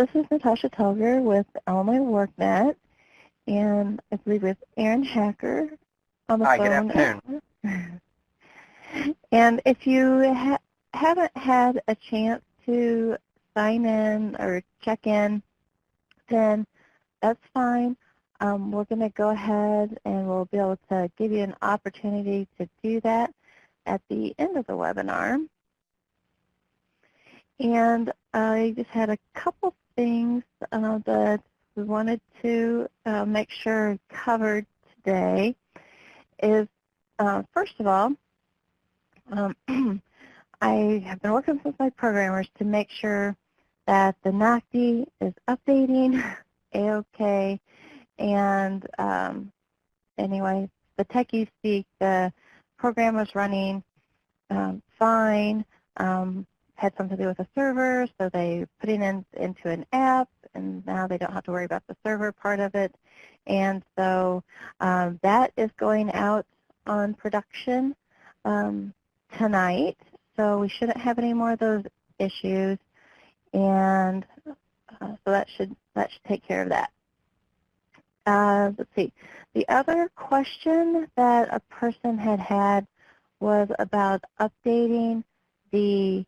This is Natasha Telger with Illinois WorkNet, and I believe with Aaron Hacker on the Hi, phone. good afternoon. And if you haven't had a chance to sign in or check in, then that's fine. We're going to go ahead and we'll be able to give you an opportunity to do that at the end of the webinar. And I just had a couple things that we wanted to make sure covered today. Is first of all, I have been working with my programmers to make sure that the NOCTI is updating A-OK, and anyway, the techies speak, the program was running fine. Had something to do with the server, so they put it into an app, and now they don't have to worry about the server part of it. And so that is going out on production tonight, so we shouldn't have any more of those issues, and so that should take care of that. Let's see. The other question that a person had was about updating the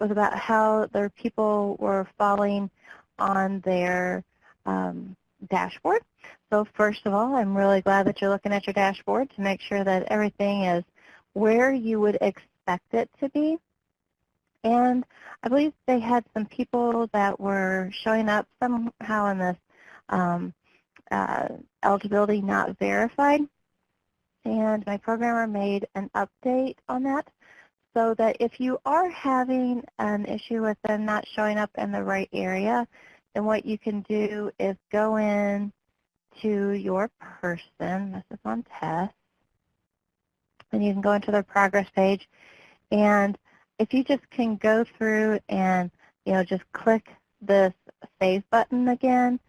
was about how their people were falling on their dashboard. So first of all, I'm really glad that you're looking at your dashboard to make sure that everything is where you would expect it to be. And I believe they had some people that were showing up somehow in this eligibility not verified. And my programmer made an update on that, so that if you are having an issue with them not showing up in the right area, then what you can do is go in to your person, this is on test, and you can go into their progress page, and if you just can go through and just click this save button again,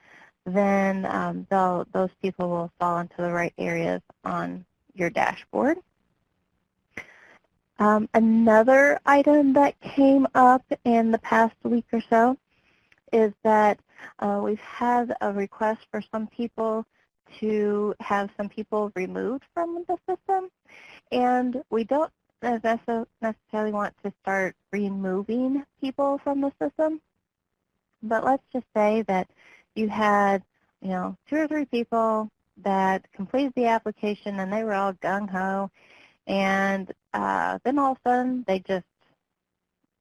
then those people will fall into the right areas on your dashboard. Another item that came up in the past week or so is that we've had a request for some people to have some people removed from the system, and we don't necessarily want to start removing people from the system, but let's just say that you had 2 or 3 people that completed the application and they were all gung-ho, and then all of a sudden they just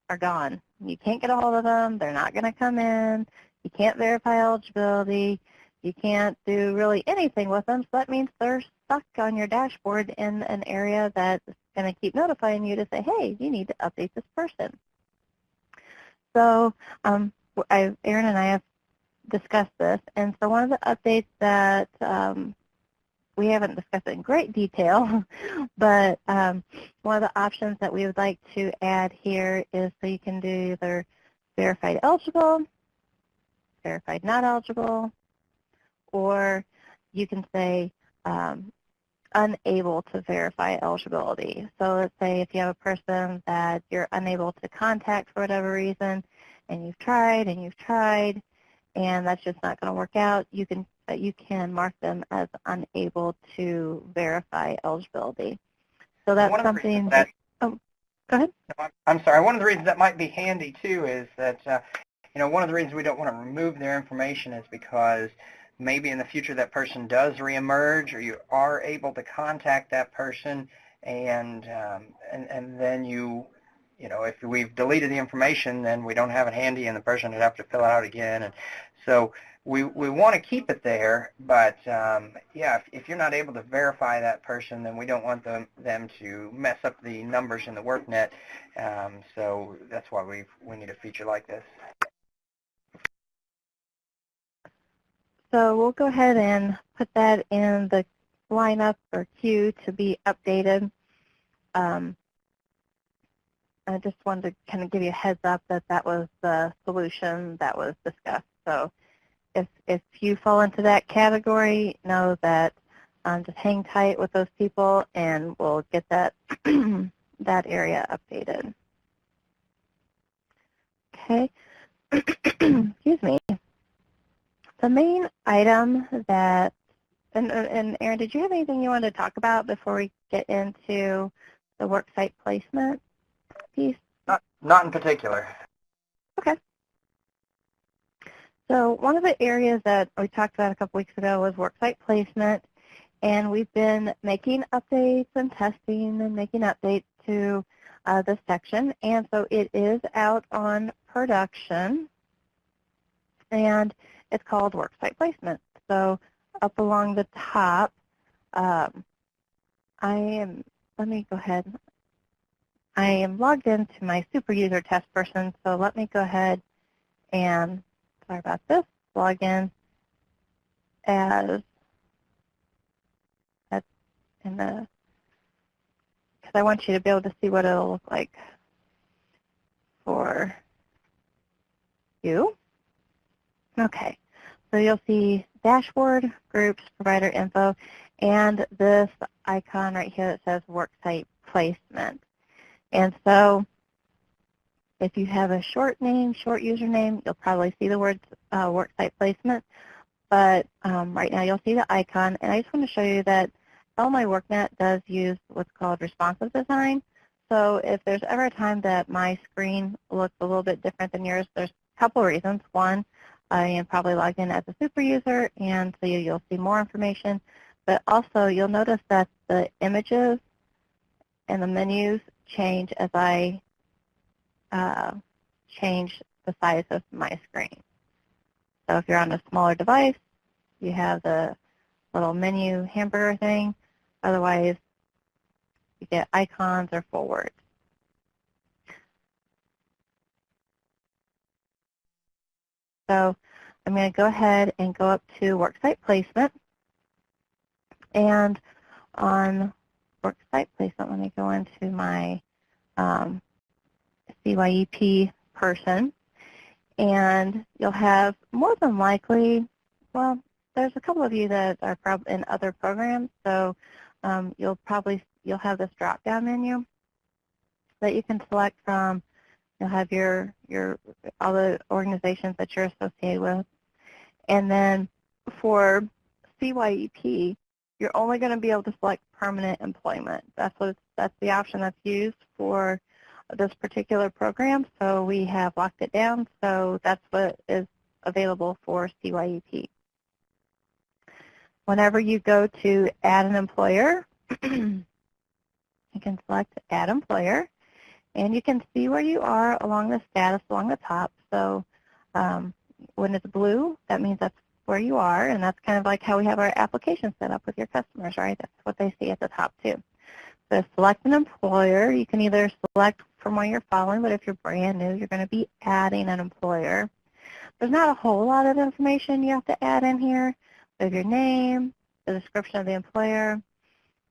are gone. You can't get a hold of them. They're not going to come in. You can't verify eligibility. You can't do really anything with them. So that means they're stuck on your dashboard in an area that's going to keep notifying you to say, hey, you need to update this person. So Aaron and I have discussed this. And so one of the updates that we haven't discussed it in great detail, but one of the options that we would like to add here is so you can do either verified eligible, verified not eligible, or you can say unable to verify eligibility. So let's say if you have a person that you're unable to contact for whatever reason, and you've tried, and that's just not going to work out, you can mark them as unable to verify eligibility. So that's something that, oh, go ahead. I'm sorry. One of the reasons that might be handy too is that one of the reasons we don't want to remove their information is because maybe in the future that person does reemerge, or you are able to contact that person, and then if we've deleted the information, then we don't have it handy, and the person would have to fill it out again. And so we want to keep it there, but yeah, if you're not able to verify that person, then we don't want them to mess up the numbers in the WorkNet. So that's why we need a feature like this. So we'll go ahead and put that in the lineup or queue to be updated. I just wanted to kind of give you a heads up that that was the solution that was discussed. So if you fall into that category, know that just hang tight with those people and we'll get that that area updated. Okay. Excuse me. The main item that, and Erin, did you have anything you wanted to talk about before we get into the worksite placement piece? Not in particular. Okay. So one of the areas that we talked about a couple weeks ago was worksite placement, and we've been making updates and testing and making updates to this section, and so it is out on production, and it's called worksite placement. So up along the top, let me go ahead. I am logged into my super user test person, so let me go ahead and, sorry about this, log in as in the, because I want you to be able to see what it'll look like for you. Okay, so you'll see dashboard, groups, provider info, and this icon right here that says worksite placement. And so if you have a short name, short username, you'll probably see the words worksite placement. But right now you'll see the icon, and I just want to show you that LMI WorkNet does use what's called responsive design. So if there's ever a time that my screen looks a little bit different than yours, there's a couple of reasons. One, I am probably logged in as a super user, and so you'll see more information. But also you'll notice that the images and the menus change as I change the size of my screen. So if you're on a smaller device, you have the little menu hamburger thing. Otherwise, you get icons or full words. So I'm going to go ahead and go up to worksite placement. And on worksite placement, let me go into my CYEP person. And you'll have more than likely, well, there's a couple of you that are probably in other programs, so you'll have this drop-down menu that you can select from. You'll have your all the organizations that you're associated with, and then for CYEP, you're only going to be able to select permanent employment. That's the option that's used for this particular program. So we have locked it down. So that's what is available for CYEP. Whenever you go to add an employer, you can select add employer, and you can see where you are along the status along the top. So when it's blue, that means that's where you are, and that's kind of like how we have our application set up with your customers, right? That's what they see at the top too. So select an employer. You can either select from where you're following, but if you're brand new, you're going to be adding an employer. There's not a whole lot of information you have to add in here. So your name, the description of the employer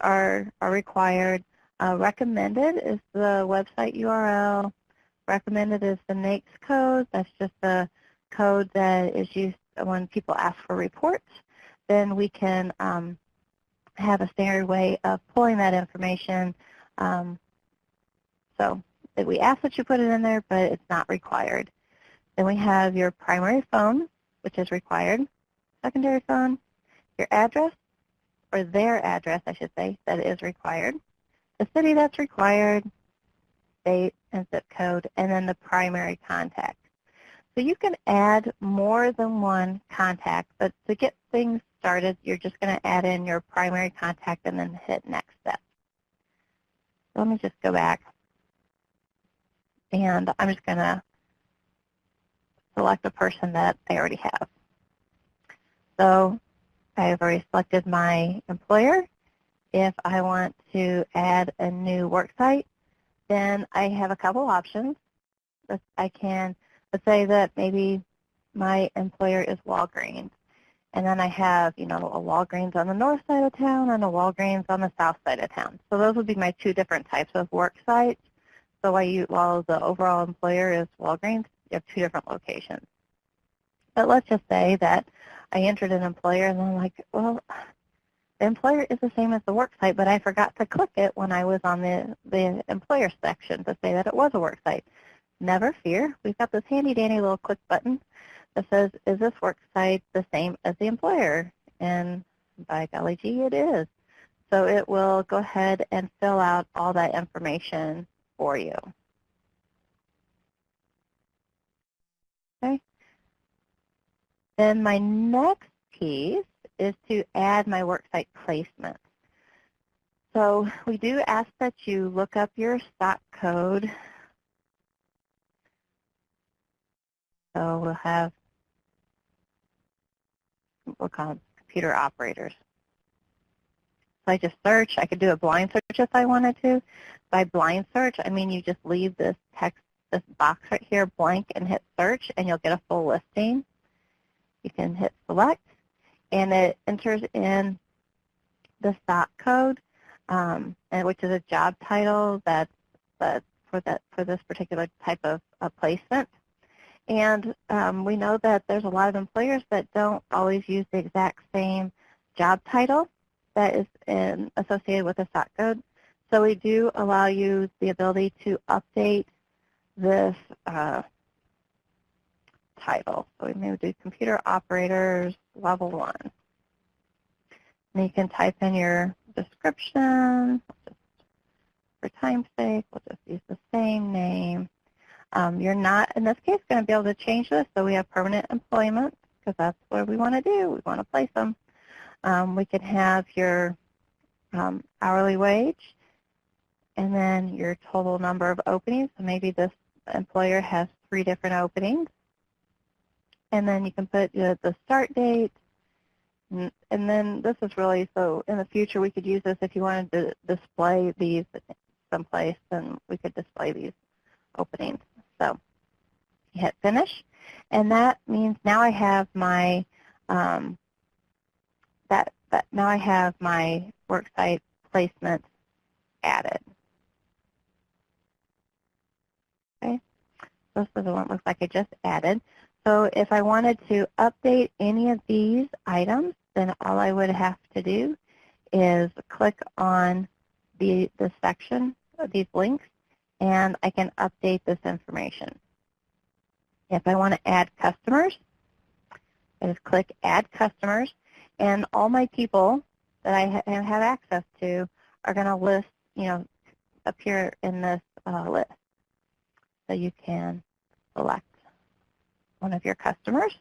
are required. Recommended is the website URL. Recommended is the NAICS code. That's just the code that is used when people ask for reports. Then we can have a standard way of pulling that information. So we ask that you put it in there, but it's not required. Then we have your primary phone, which is required. Secondary phone, your address, or their address, I should say, that is required. The city that's required, state and zip code, and then the primary contact. So you can add more than one contact, but to get things started, you're just going to add in your primary contact and then hit next step. So let me just go back, and I'm just going to select a person that I already have. So I've already selected my employer. If I want to add a new worksite, then I have a couple options. I can, let's say that maybe my employer is Walgreens, and then I have, a Walgreens on the north side of town and a Walgreens on the south side of town. So those would be my two different types of worksites. So while the overall employer is Walgreens, you have two different locations. But let's just say that I entered an employer, and I'm like, well, the employer is the same as the worksite, but I forgot to click it when I was on the employer section to say that it was a worksite. never fear. We've got this handy-dandy little click button that says, is this worksite the same as the employer? And by golly gee, it is. So it will go ahead and fill out all that information for you. Okay. Then my next piece is to add my worksite placement. So we do ask that you look up your stock code. So we'll call them computer operators. So I just search. I could do a blind search if I wanted to. By blind search, I mean you just leave this text, this box right here blank and hit search, and you'll get a full listing. You can hit select, and it enters in the stock code, and which is a job title that's for this particular type of placement. And we know that there's a lot of employers that don't always use the exact same job title that is associated with the stock code. So we do allow you the ability to update this title. So we may do computer operators level 1. And you can type in your description. For time's sake, we'll just use the same name. You're not, in this case, going to be able to change this, so we have permanent employment, because that's what we want to do. We want to place them. We can have your hourly wage, and then your total number of openings. So maybe this employer has 3 different openings. And then you can put the start date. And then this is really, so in the future we could use this if you wanted to display these someplace, then we could display these openings. So you hit finish, and that means now I have my now I have my worksite placement added. Okay, so this is the one it looks like I just added. So if I wanted to update any of these items, then all I would have to do is click on the section of these links, and I can update this information. If I want to add customers, I just click Add Customers, and all my people that I have access to are going to list, appear in this list. So you can select one of your customers,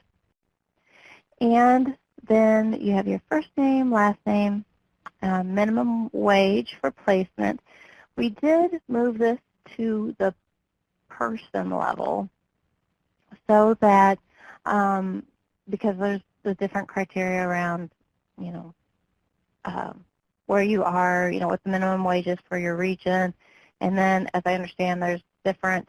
and then you have your first name, last name, minimum wage for placement. We did move this to the person level so that because there's the different criteria around, where you are, what the minimum wage is for your region, and then as I understand, there's different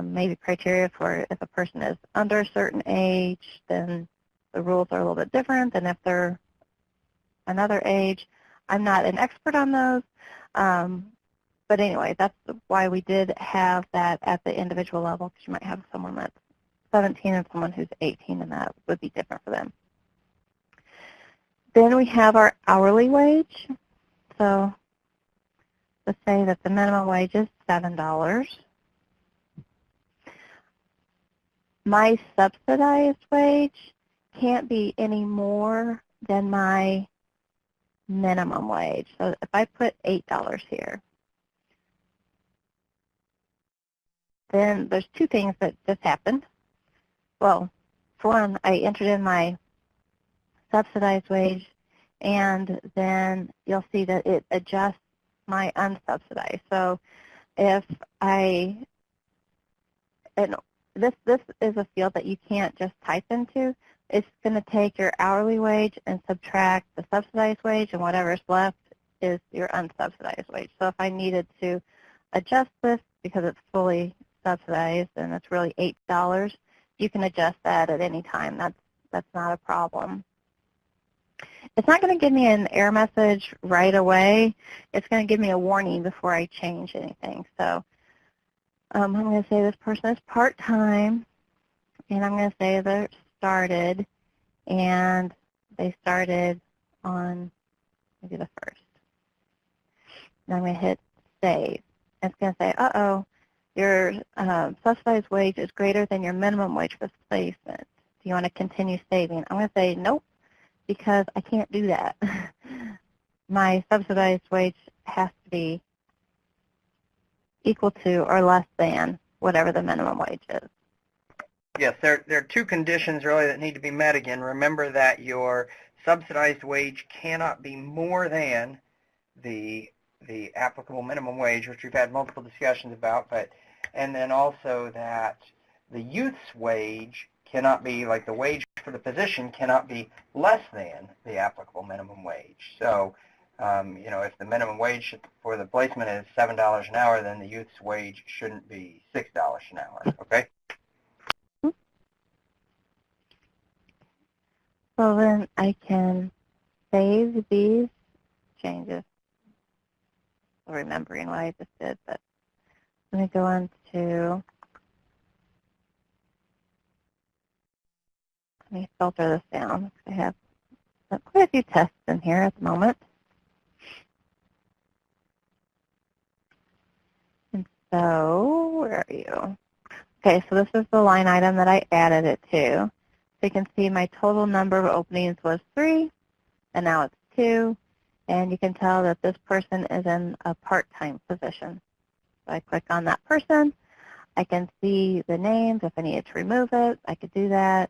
maybe criteria for if a person is under a certain age, then the rules are a little bit different than if they're another age. I'm not an expert on those, but anyway, that's why we did have that at the individual level, because you might have someone that's 17 and someone who's 18, and that would be different for them. Then we have our hourly wage. So let's say that the minimum wage is $7. My subsidized wage can't be any more than my minimum wage. So if I put $8 here, then there's 2 things that just happened. Well, for one, I entered in my subsidized wage, and then you'll see that it adjusts my unsubsidized. So if and this is a field that you can't just type into. It's going to take your hourly wage and subtract the subsidized wage, and whatever's left is your unsubsidized wage. So if I needed to adjust this because it's fully subsidized and it's really $8, you can adjust that at any time. That's not a problem. It's not going to give me an error message right away. It's going to give me a warning before I change anything. So I'm going to say this person is part-time, and I'm going to say they're started, and they started on maybe the 1st. And I'm going to hit save. It's going to say, uh-oh, your subsidized wage is greater than your minimum wage for placement. Do you want to continue saving? I'm going to say nope, because I can't do that. My subsidized wage has to be equal to or less than whatever the minimum wage is. Yes, there are two conditions really that need to be met again. Remember that your subsidized wage cannot be more than the applicable minimum wage, which we've had multiple discussions about, and then also that the youth's wage cannot be, like the wage for the position cannot be less than the applicable minimum wage. So, if the minimum wage for the placement is $7 an hour, then the youth's wage shouldn't be $6 an hour, okay? So then I can save these changes. Remembering what I just did, but let me go on to, let me filter this down. I have quite a few tests in here at the moment. And so, where are you? Okay, so this is the line item that I added it to. So you can see my total number of openings was 3, and now it's 2. And you can tell that this person is in a part-time position. So I click on that person. I can see the names. If I needed to remove it, I could do that.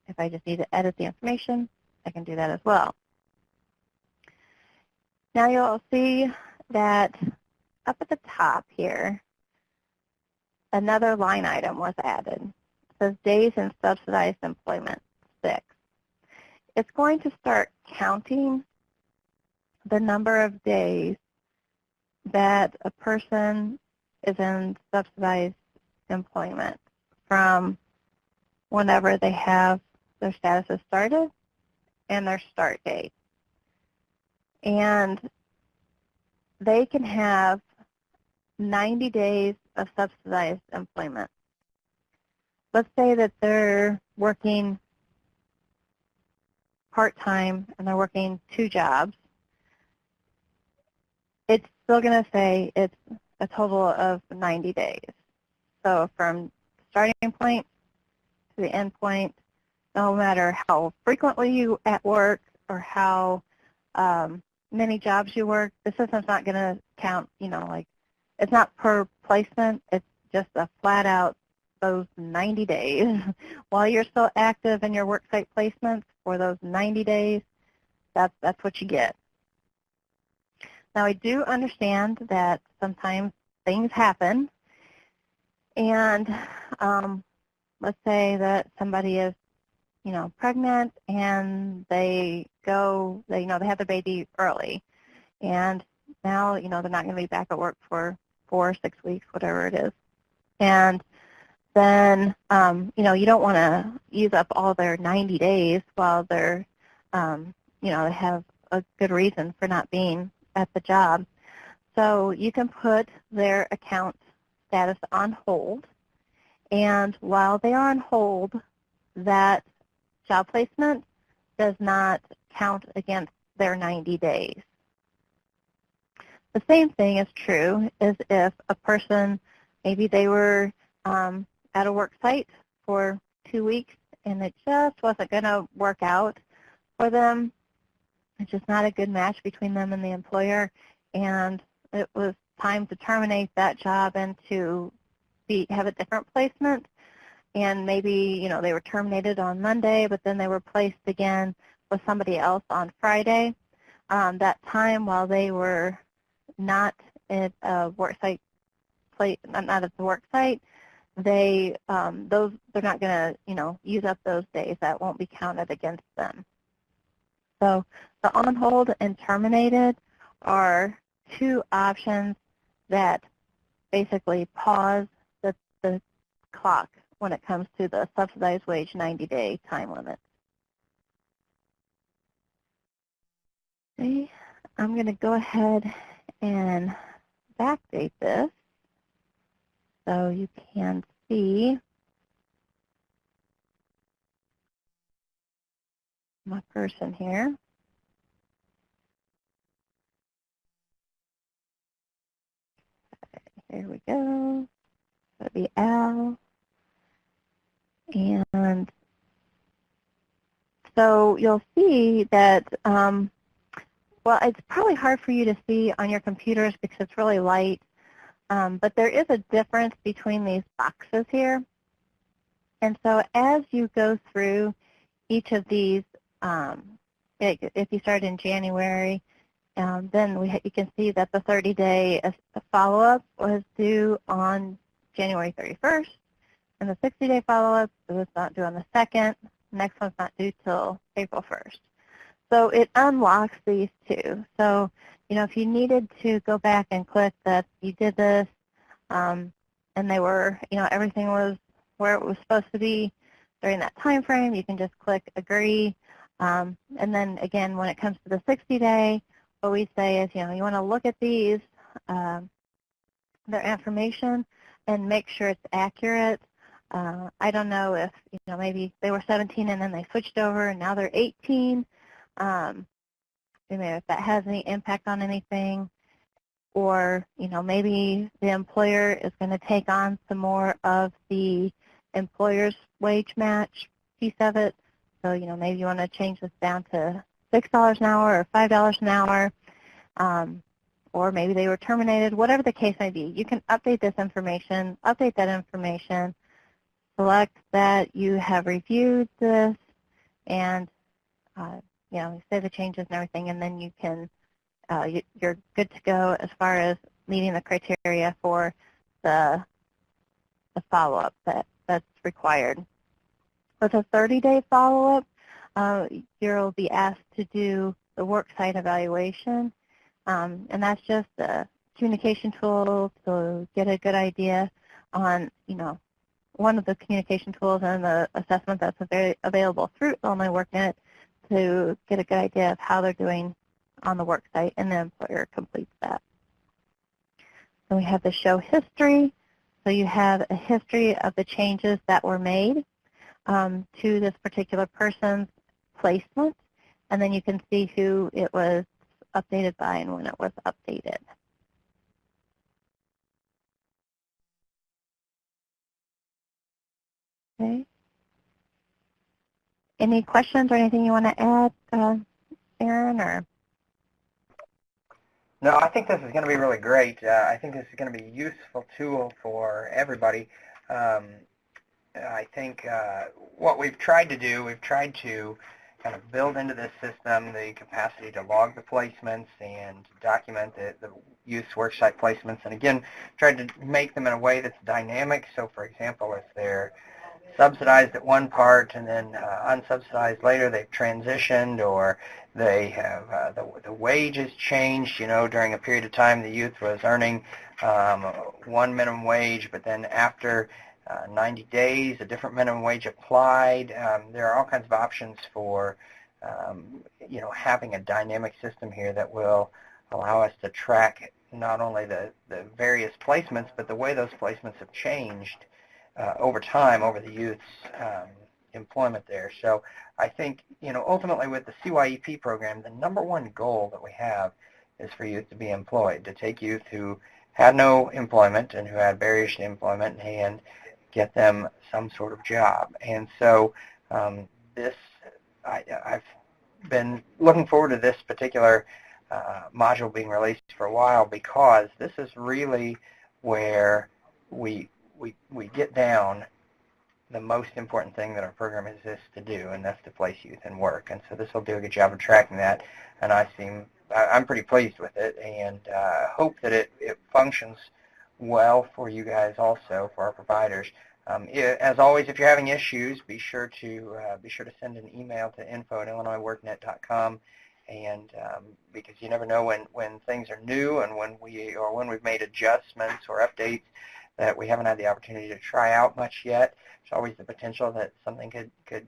If I just need to edit the information, I can do that as well. Now you'll see that up at the top here, another line item was added. It says days in subsidized employment, 6. It's going to start counting the number of days that a person is in subsidized employment from whenever they have their statuses started and their start date. And they can have 90 days of subsidized employment. Let's say that they're working part-time and they're working 2 jobs. It's still going to say it's a total of 90 days. So from starting point to the end point, no matter how frequently you at work or how many jobs you work, the system's not going to count, like it's not per placement. It's just a flat out those 90 days. While you're still active in your worksite placements for those 90 days, that's what you get. Now, I do understand that sometimes things happen, and let's say that somebody is, pregnant, and they have their baby early, and now, they're not going to be back at work for 4 or 6 weeks, whatever it is, and then, you don't want to use up all their 90 days while they're, they have a good reason for not being at the job. So you can put their account status on hold, and while they are on hold, that job placement does not count against their 90 days. The same thing is true as if a person, maybe they were at a work site for 2 weeks and it just wasn't going to work out for them. It's just not a good match between them and the employer, and it was time to terminate that job and to have a different placement. And maybe, they were terminated on Monday, but then they were placed again with somebody else on Friday. That time while they were not at a work site, not at the work site, they're not going to, use up those days. That won't be counted against them. So the on hold and terminated are 2 options that basically pause the clock when it comes to the subsidized wage 90-day time limit. Okay, I'm going to go ahead and backdate this so you can see my person here. Okay, here we go. be Al. And so you'll see that, well, it's probably hard for you to see on your computers because it's really light, but there is a difference between these boxes here. And so as you go through each of these, if you start in January, then you can see that the 30-day follow-up was due on January 31st, and the 60-day follow-up was not due on the 2nd. The next one's not due till April 1st. So it unlocks these two. So, if you needed to go back and click that you did this, and they were, everything was where it was supposed to be during that time frame, you can just click agree. And then again, when it comes to the 60-day, what we say is, you want to look at these, their information, and make sure it's accurate. I don't know if, maybe they were 17 and then they switched over and now they're 18. If that has any impact on anything. Or, maybe the employer is going to take on some more of the employer's wage match piece of it. So, maybe you want to change this down to $6 an hour or $5 an hour. Or maybe they were terminated, whatever the case may be. You can update this information, update that information, select that you have reviewed this, and say the changes and everything, and then you can, you're good to go as far as meeting the criteria for the follow-up that's required. With a 30-day follow-up, you'll be asked to do the worksite evaluation, and that's just a communication tool to get a good idea on, one of the communication tools and the assessment that's available through Illinois WorkNet to get a good idea of how they're doing on the work site, and the employer completes that. So we have the show history. So you have a history of the changes that were made to this particular person's placement, and then you can see who it was updated by and when it was updated. Okay. Any questions or anything you want to add, Aaron? Or? No, I think this is going to be really great. I think this is going to be a useful tool for everybody. I think what we've tried to do, we've tried to kind of build into this system the capacity to log the placements and document the use worksite placements, and again, tried to make them in a way that's dynamic. So, for example, if they're subsidized at one part and then unsubsidized later, they've transitioned, or they have the wage has changed. During a period of time the youth was earning one minimum wage, but then after 90 days a different minimum wage applied. There are all kinds of options for having a dynamic system here that will allow us to track not only the various placements, but the way those placements have changed over time, over the youth's employment there. So I think, ultimately with the CYEP program, the number one goal that we have is for youth to be employed, to take youth who had no employment and who had barriers to employment and get them some sort of job. And so I've been looking forward to this particular module being released for a while, because this is really where we get down the most important thing that our program exists to do, and that's to place youth in work. And so this will do a good job of tracking that, and I'm pretty pleased with it, and hope that it functions well for you guys also, for our providers. As always, if you're having issues, be sure to send an email to info@illinoisworknet.com, and because you never know when things are new and when we've made adjustments or updates that we haven't had the opportunity to try out much yet. There's always the potential that something could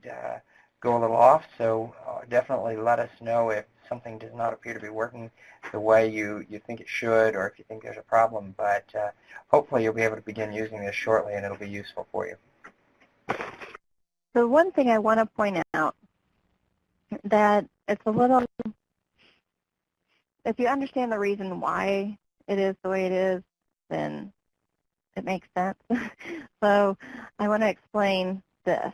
go a little off, so definitely let us know if something does not appear to be working the way you think it should, or if you think there's a problem. But hopefully you'll be able to begin using this shortly, and it'll be useful for you. So one thing I want to point out, that it's a little, if you understand the reason why it is the way it is, then it makes sense. So I want to explain this.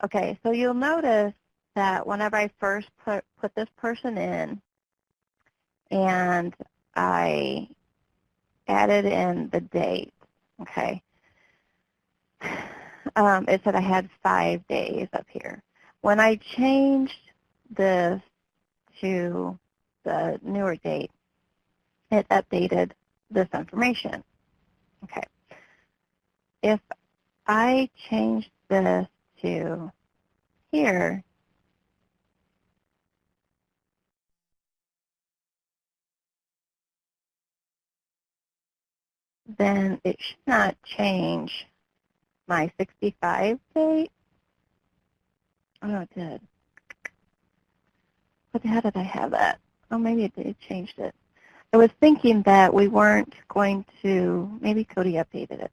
Okay, so you'll notice that whenever I first put this person in and I added in the date, okay, it said I had 5 days up here. When I changed this to the newer date, it updated this information. Okay. If I change this to here, then it should not change my 65 date. Oh, no, it did. But how did I have that? Oh, maybe it changed it. I was thinking that we weren't going to, maybe Cody updated it.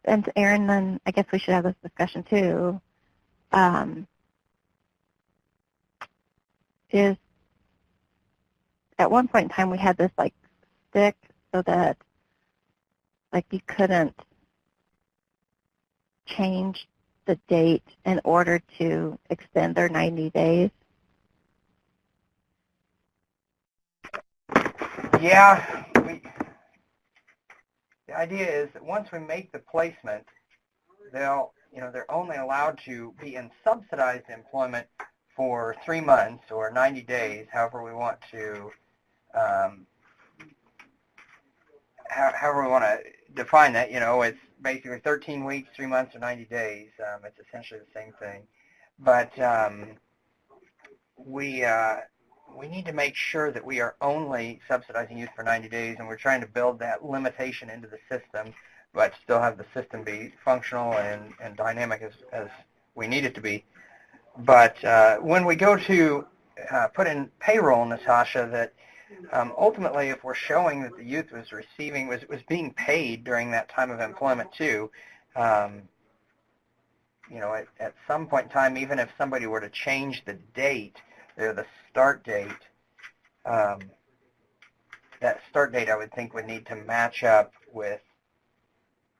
And Aaron, then I guess we should have this discussion too, is at one point in time we had this like stick so that like you couldn't change the date in order to extend their 90 days. Yeah, the idea is that once we make the placement, they're only allowed to be in subsidized employment for 3 months or 90 days, however we want to define that. It's basically 13 weeks, 3 months, or 90 days. It's essentially the same thing. But we need to make sure that we are only subsidizing youth for 90 days, and we're trying to build that limitation into the system, but still have the system be functional and dynamic as we need it to be. But when we go to put in payroll, Natasha, that ultimately if we're showing that the youth was being paid during that time of employment too, at some point in time, even if somebody were to change the date, the start date, that start date I would think would need to match up with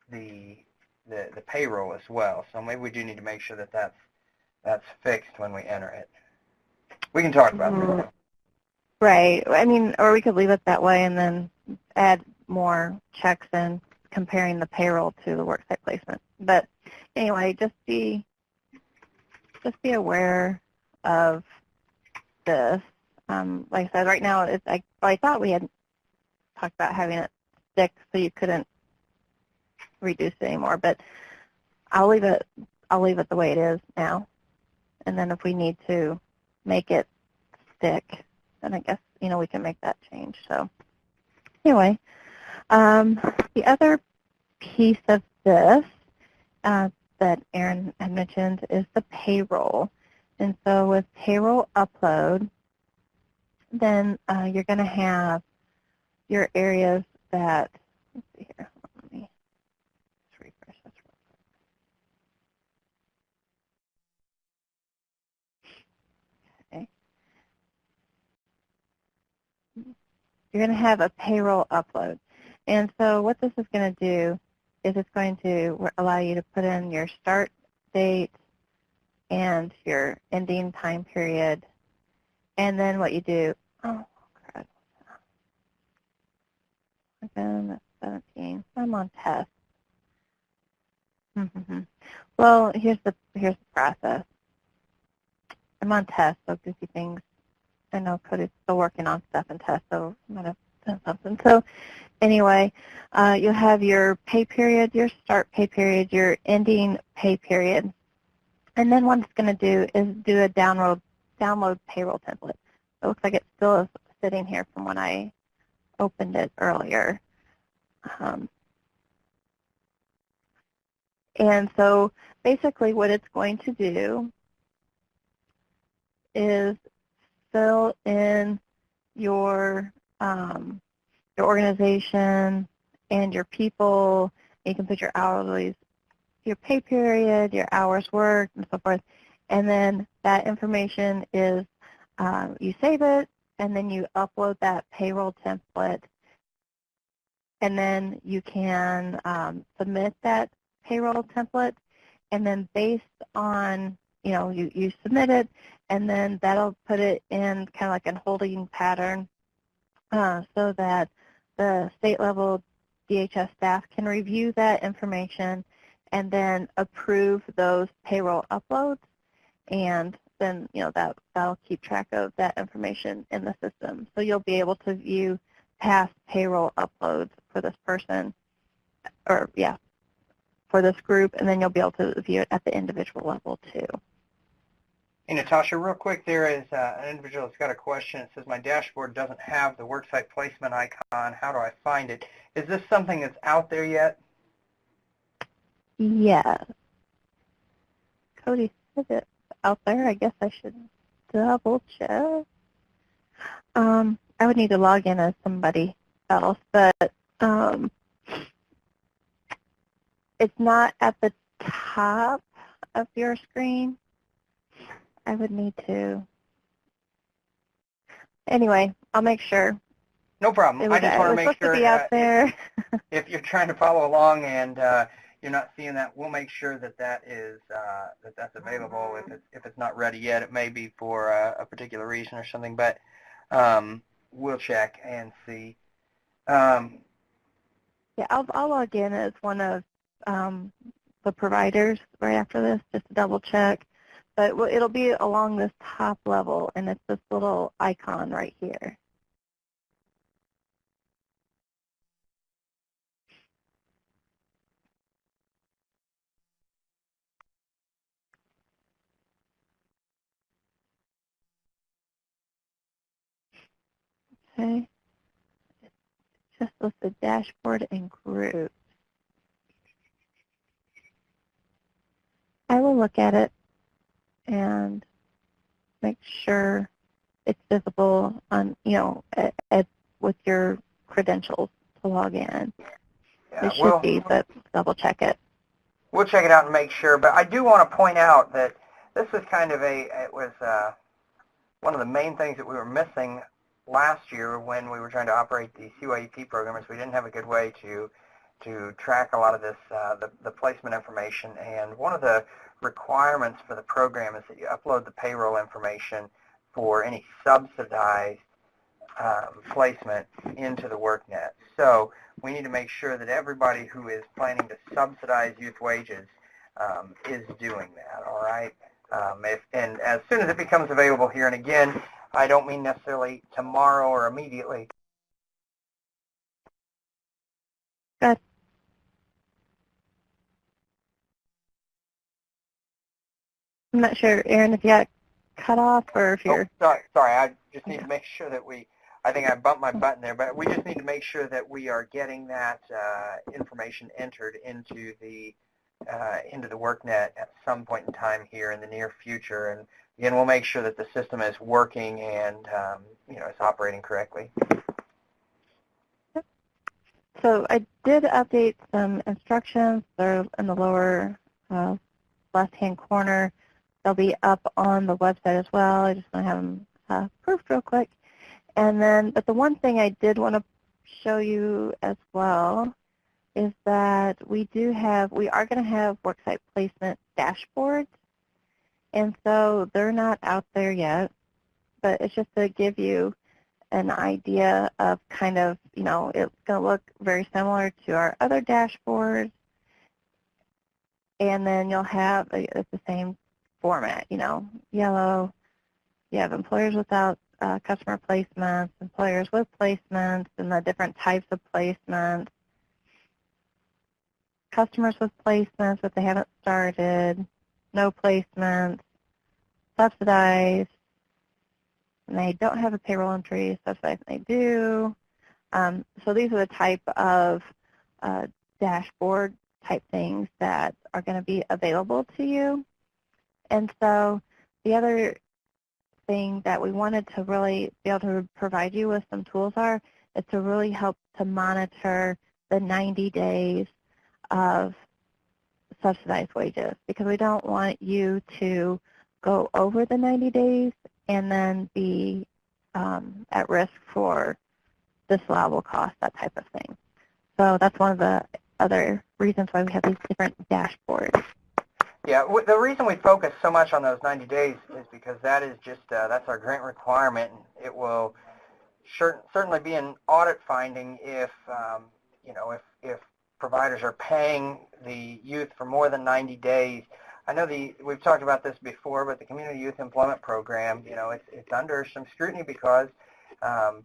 the payroll as well. So maybe we do need to make sure that that's fixed when we enter it. We can talk about that. Right. I mean, or we could leave it that way and then add more checks in comparing the payroll to the worksite placement. But anyway, just be aware of this. Like I said, right now, I thought we had talked about having it stick so you couldn't reduce it anymore, but I'll leave it the way it is now. And then if we need to make it stick, then I guess, we can make that change. So anyway, the other piece of this that Aaron had mentioned is the payroll. And so with Payroll Upload, then you're going to have your areas that, let's see here, let me just refresh this real quick. Okay. You're going to have a Payroll Upload. And so what this is going to do is it's going to allow you to put in your start date and your ending time period. And then what you do, oh, crud. Again, that's 17. I'm on test. Well, here's the process. I'm on test, so goofy things. I know Cody's still working on stuff in test, so I might have done something. So anyway, you'll have your pay period, your start pay period, your ending pay period. And then what it's going to do is do a download payroll template. It looks like it still is sitting here from when I opened it earlier. And so basically what it's going to do is fill in your organization and your people. You can put your hourlies, your pay period, your hours worked, and so forth. And then that information is, you save it, and then you upload that payroll template and then you can submit that payroll template, and then based on, you submit it, and then that'll put it in kind of like a holding pattern so that the state level DHS staff can review that information and then approve those payroll uploads, and then that'll keep track of that information in the system. So you'll be able to view past payroll uploads for this person, or for this group, and then you'll be able to view it at the individual level too. Hey, Natasha, real quick, there is an individual that's got a question. It says, my dashboard doesn't have the worksite placement icon. How do I find it? Is this something that's out there yet? Yes. Cody said it's out there. I guess I should double check. I would need to log in as somebody else, but it's not at the top of your screen. I would need to. Anyway, I'll make sure. No problem. I just want to make sure to be out there. If you're trying to follow along and you're not seeing that, we'll make sure that that's available. If it's not ready yet, it may be for a particular reason or something, but we'll check and see. Yeah, I'll log in as one of the providers right after this just to double check. But it'll be along this top level, and it's this little icon right here. Okay. It's just with the dashboard and groups. I will look at it and make sure it's visible on, with your credentials to log in. Yeah, It should be, but double check it. We'll check it out and make sure. But I do want to point out that this is kind of one of the main things that we were missing last year when we were trying to operate the CYEP program, is we didn't have a good way to track a lot of this, the placement information. And one of the requirements for the program is that you upload the payroll information for any subsidized placement into the WorkNet. So we need to make sure that everybody who is planning to subsidize youth wages is doing that, all right? And as soon as it becomes available here, and again, I don't mean necessarily tomorrow or immediately. Good. I'm not sure, Aaron, if you got cut off or if you're... Oh, sorry. I just need to make sure that I think I bumped my button there, but we just need to make sure that we are getting that information entered into the WorkNet at some point in time here in the near future. And again, we'll make sure that the system is working and it's operating correctly. So I did update some instructions. They're in the lower left-hand corner. They'll be up on the website as well. I just want to have them proofed real quick. And then, but the one thing I did want to show you as well is that we are going to have worksite placement dashboards. And so they're not out there yet, but it's just to give you an idea of kind of, it's going to look very similar to our other dashboards. And then you'll have, it's the same format, yellow, you have employers without customer placements, employers with placements, and the different types of placements, customers with placements but they haven't started, no placements, subsidized, and they don't have a payroll entry, subsidized and they do. So these are the type of dashboard type things that are going to be available to you. And so the other thing that we wanted to really be able to provide you with some tools is to really help to monitor the 90 days of subsidized wages, because we don't want you to go over the 90 days and then be at risk for disallowable costs, that type of thing. So that's one of the other reasons why we have these different dashboards. Yeah, the reason we focus so much on those 90 days is because that is just, that's our grant requirement. And it will certainly be an audit finding if, if providers are paying the youth for more than 90 days. I know we've talked about this before, but the Community Youth Employment Program, it's under some scrutiny because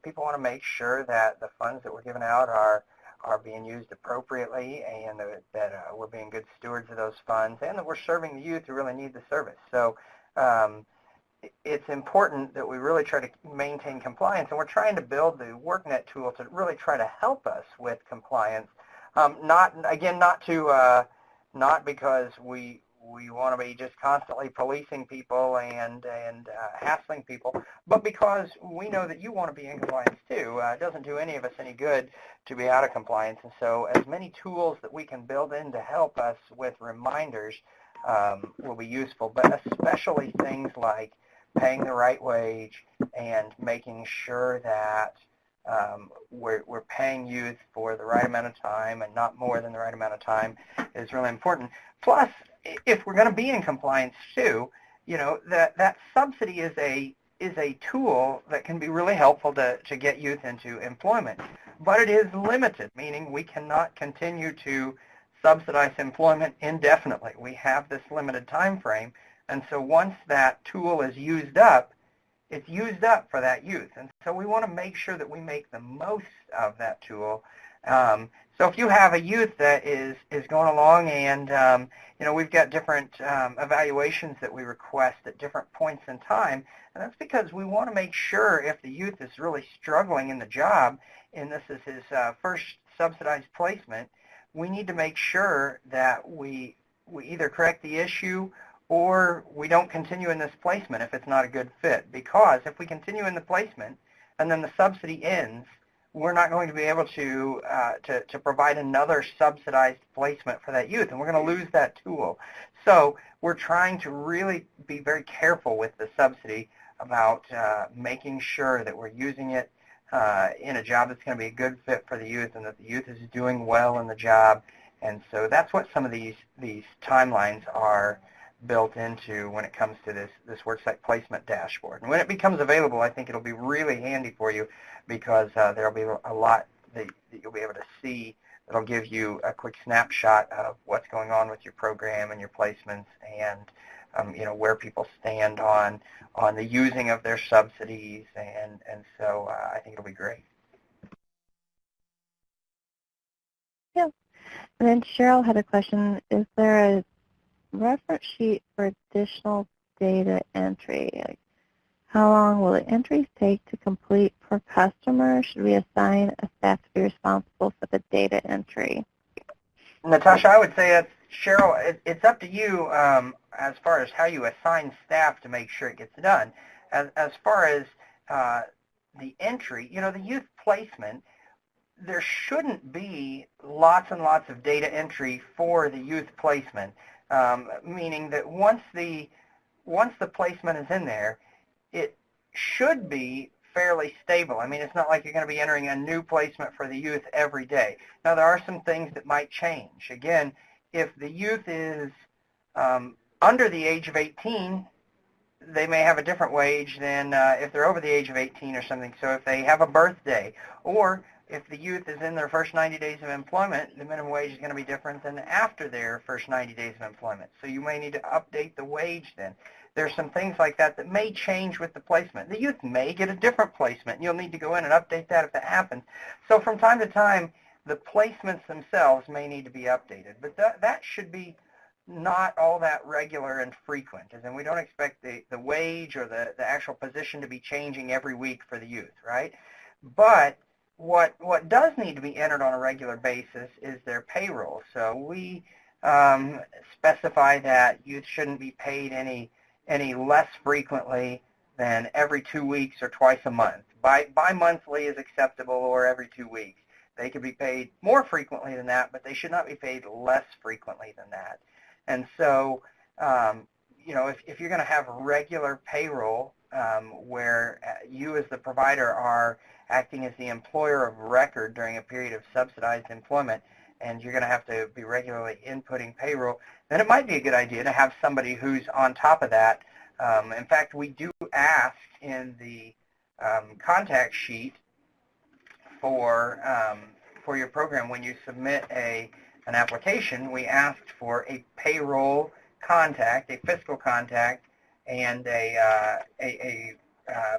people want to make sure that the funds that we're giving out are being used appropriately, and that we're being good stewards of those funds, and that we're serving the youth who really need the service. So it's important that we really try to maintain compliance, and we're trying to build the WorkNet tool to really try to help us with compliance. Not because we want to be just constantly policing people and hassling people, but because we know that you want to be in compliance too. It doesn't do any of us any good to be out of compliance, and so as many tools that we can build in to help us with reminders will be useful, but especially things like paying the right wage and making sure that we're paying youth for the right amount of time and not more than the right amount of time is really important. Plus, if we're going to be in compliance too, that subsidy is a tool that can be really helpful to get youth into employment, but it is limited, meaning we cannot continue to subsidize employment indefinitely. We have this limited time frame, and so once that tool is used up, it's used up for that youth. And so we want to make sure that we make the most of that tool. So if you have a youth that is going along and, we've got different evaluations that we request at different points in time, and that's because we want to make sure if the youth is really struggling in the job, and this is his first subsidized placement, we need to make sure that we either correct the issue or we don't continue in this placement if it's not a good fit. Because if we continue in the placement and then the subsidy ends, we're not going to be able to provide another subsidized placement for that youth, and we're going to lose that tool. So we're trying to really be very careful with the subsidy about making sure that we're using it in a job that's going to be a good fit for the youth and that the youth is doing well in the job. And so that's what some of these timelines are built into when it comes to this worksite placement dashboard. And when it becomes available, I think it'll be really handy for you because there'll be a lot that you'll be able to see that'll give you a quick snapshot of what's going on with your program and your placements and where people stand on the using of their subsidies, and so I think it'll be great. Yeah. And then Cheryl had a question. Is there a reference sheet for additional data entry? Like, how long will the entries take to complete per customer? Should we assign a staff to be responsible for the data entry? Natasha, I would say that's, Cheryl, it's up to you as far as how you assign staff to make sure it gets done. As far as the entry, the youth placement, there shouldn't be lots and lots of data entry for the youth placement, meaning that once the placement is in there, it should be fairly stable. I mean, it's not like you're going to be entering a new placement for the youth every day. Now, there are some things that might change. Again, if the youth is under the age of 18, they may have a different wage than if they're over the age of 18 or something. So if they have a birthday, or if the youth is in their first 90 days of employment, the minimum wage is going to be different than after their first 90 days of employment. So you may need to update the wage then. There's some things like that that may change with the placement. The youth may get a different placement, and you'll need to go in and update that if that happens. So from time to time, the placements themselves may need to be updated, but that should be not all that regular and frequent, as in we don't expect the wage or the actual position to be changing every week for the youth, right? But what does need to be entered on a regular basis is their payroll. So we specify that youth shouldn't be paid any less frequently than every 2 weeks or twice a month. Bi-monthly is acceptable, or every 2 weeks. They could be paid more frequently than that, but they should not be paid less frequently than that. And so, if you're going to have regular payroll where you as the provider are acting as the employer of record during a period of subsidized employment, and you're going to have to be regularly inputting payroll, then it might be a good idea to have somebody who's on top of that. In fact, we do ask in the contact sheet for your program, when you submit an application, we asked for a payroll contact, a fiscal contact, and a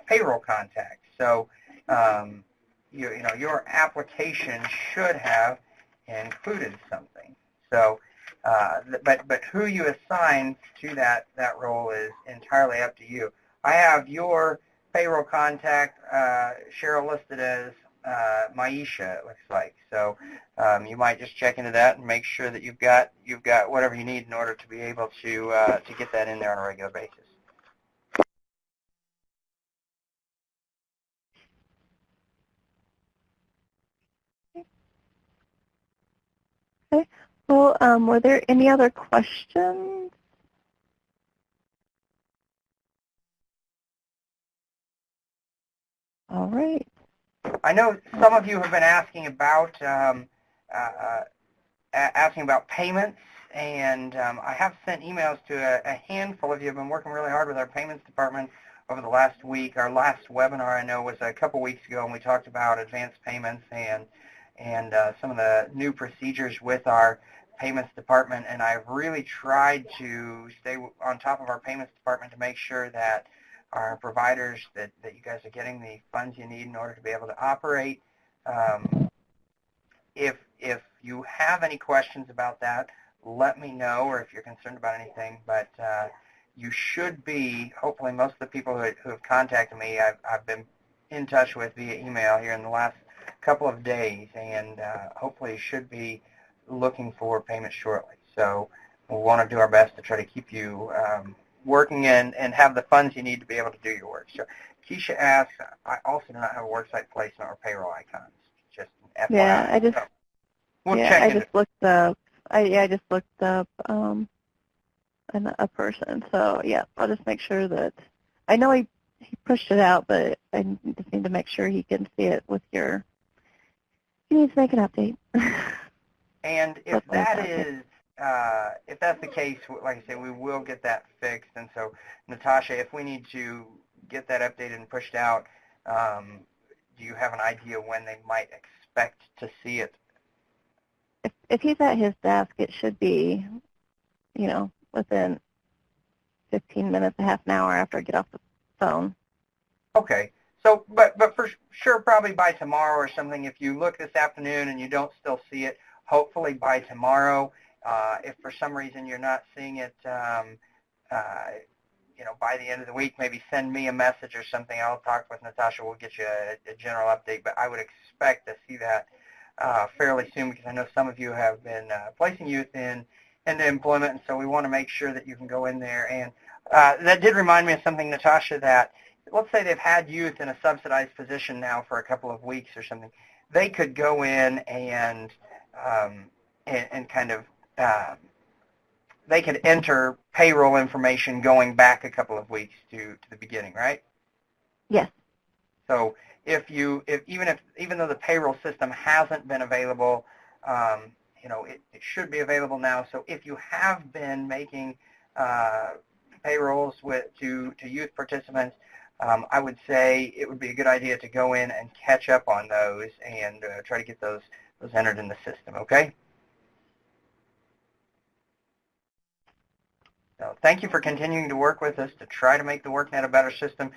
payroll contact. So your application should have included something. So, but who you assign to that role is entirely up to you. I have your payroll contact, Cheryl, listed as Maisha, it looks like. So you might just check into that and make sure that you've got whatever you need in order to be able to get that in there on a regular basis. Okay. Well, were there any other questions? All right. I know some of you have been asking about payments, and I have sent emails to a handful of you. I've been working really hard with our payments department over the last week. Our last webinar, I know, was a couple weeks ago, and we talked about advanced payments and some of the new procedures with our payments department, and I've really tried to stay on top of our payments department to make sure that our providers, that you guys are getting the funds you need in order to be able to operate. If you have any questions about that, let me know, or if you're concerned about anything, but you should be, hopefully most of the people who have contacted me, I've been in touch with via email here in the last couple of days, and hopefully should be looking for payment shortly. So we'll want to do our best to try to keep you working and have the funds you need to be able to do your work. So Keisha asks, I also do not have a worksite placement or payroll icons. Just FYI. Yeah, I just I just looked up. I just looked up a person. So yeah, I'll just make sure that I know he pushed it out, but I just need to make sure he can see it with your. He needs to make an update. And if if that's the case, like I say, we will get that fixed. And so, Natasha, if we need to get that updated and pushed out, do you have an idea when they might expect to see it? If he's at his desk, it should be, within 15 minutes, a half an hour after I get off the phone. Okay. So, but for sure, probably by tomorrow or something. If you look this afternoon and you don't still see it, hopefully by tomorrow. If for some reason you're not seeing it, by the end of the week, maybe send me a message or something. I'll talk with Natasha. We'll get you a general update. But I would expect to see that fairly soon, because I know some of you have been placing youth into employment, and so we want to make sure that you can go in there. And that did remind me of something, Natasha, that let's say they've had youth in a subsidized position now for a couple of weeks or something. They could go in and kind of they could enter payroll information going back a couple of weeks to the beginning, right? Yes. So even though the payroll system hasn't been available, it should be available now. So if you have been making payrolls to youth participants, I would say it would be a good idea to go in and catch up on those and try to get those entered in the system, okay? So thank you for continuing to work with us to try to make the WorkNet a better system.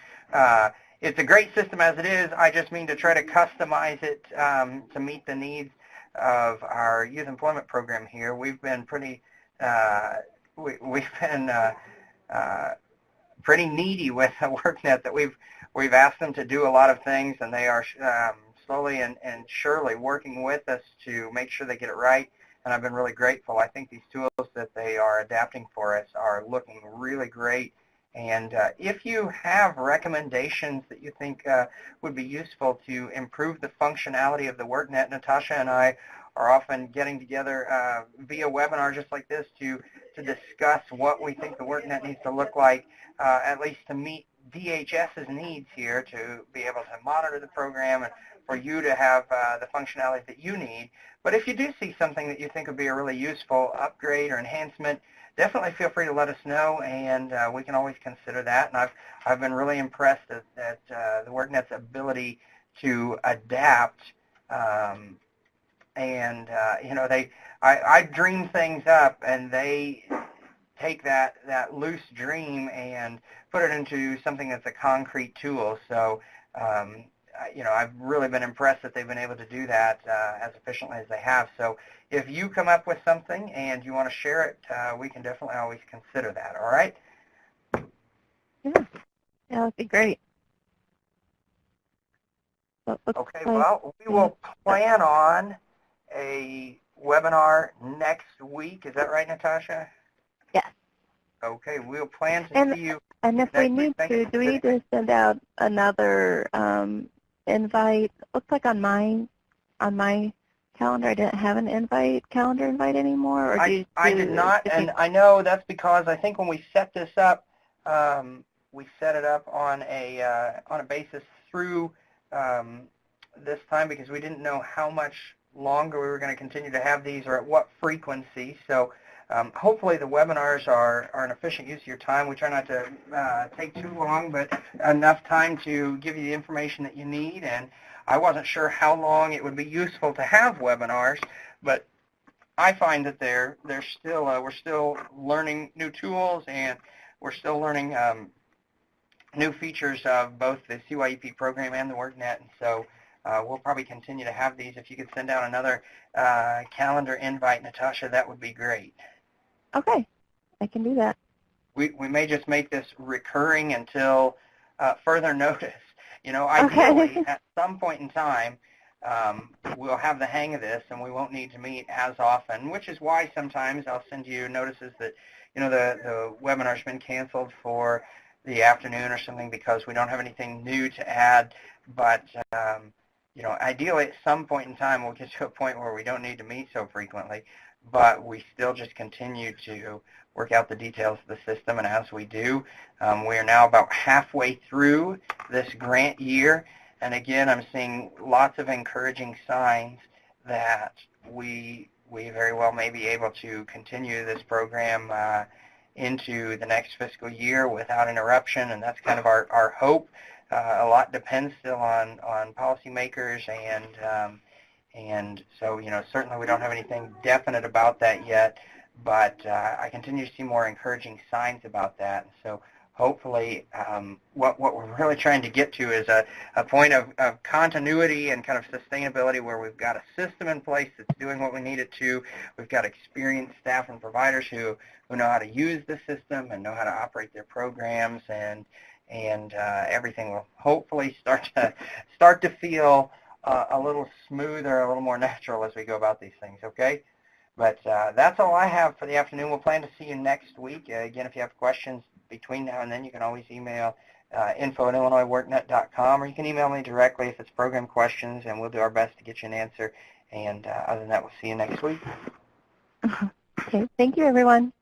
It's a great system as it is. I just mean to try to customize it to meet the needs of our youth employment program here. We've been pretty pretty needy with WorkNet, that we've asked them to do a lot of things, and they are slowly and surely working with us to make sure they get it right. And I've been really grateful. I think these tools that they are adapting for us are looking really great. And if you have recommendations that you think would be useful to improve the functionality of the WorkNet, Natasha and I are often getting together via webinar just like this to discuss what we think the WorkNet needs to look like, at least to meet DHS's needs here to be able to monitor the program and for you to have the functionality that you need. But if you do see something that you think would be a really useful upgrade or enhancement, definitely feel free to let us know, and we can always consider that. And I've been really impressed at the WorkNet's ability to adapt. You know, I dream things up, and they take that loose dream and put it into something that's a concrete tool. So, you know, I've really been impressed that they've been able to do that as efficiently as they have. So if you come up with something and you want to share it, we can definitely always consider that, all right? Yeah, that would be great. Okay, well, we will plan on a webinar next week. Is that right, Natasha? Yes. Okay, we'll plan to see you. And if we need to, do we need to send out another invite? Looks like on my calendar I didn't have an calendar invite anymore. Or I did not, and I know that's because I think when we set this up, we set it up on a basis through this time because we didn't know how much longer we were going to continue to have these or at what frequency. So hopefully the webinars are an efficient use of your time. We try not to take too long, but enough time to give you the information that you need. And I wasn't sure how long it would be useful to have webinars, but I find that we're still learning new tools, and we're still learning new features of both the CYEP program and the WorkNet. And so we'll probably continue to have these. If you could send out another calendar invite, Natasha, that would be great. Okay, I can do that. We may just make this recurring until further notice. You know, ideally, at some point in time, we'll have the hang of this, and we won't need to meet as often, which is why sometimes I'll send you notices that, you know, the webinar's been canceled for the afternoon or something because we don't have anything new to add. But, you know, ideally at some point in time, we'll get to a point where we don't need to meet so frequently, but we still just continue to work out the details of the system. And as we do, we are now about halfway through this grant year. And again, I'm seeing lots of encouraging signs that we very well may be able to continue this program into the next fiscal year without interruption, and that's kind of our hope. A lot depends still on policymakers, and so, you know, certainly we don't have anything definite about that yet, but I continue to see more encouraging signs about that. And so hopefully what we're really trying to get to is a point of continuity and kind of sustainability where we've got a system in place that's doing what we need it to. We've got experienced staff and providers who know how to use the system and know how to operate their programs, and everything will hopefully start to feel a little smoother, a little more natural as we go about these things, okay? But that's all I have for the afternoon. We'll plan to see you next week. Again, if you have questions between now and then, you can always email info@illinoisworknet.com, or you can email me directly if it's program questions, and we'll do our best to get you an answer. And other than that, we'll see you next week. Okay. Thank you, everyone.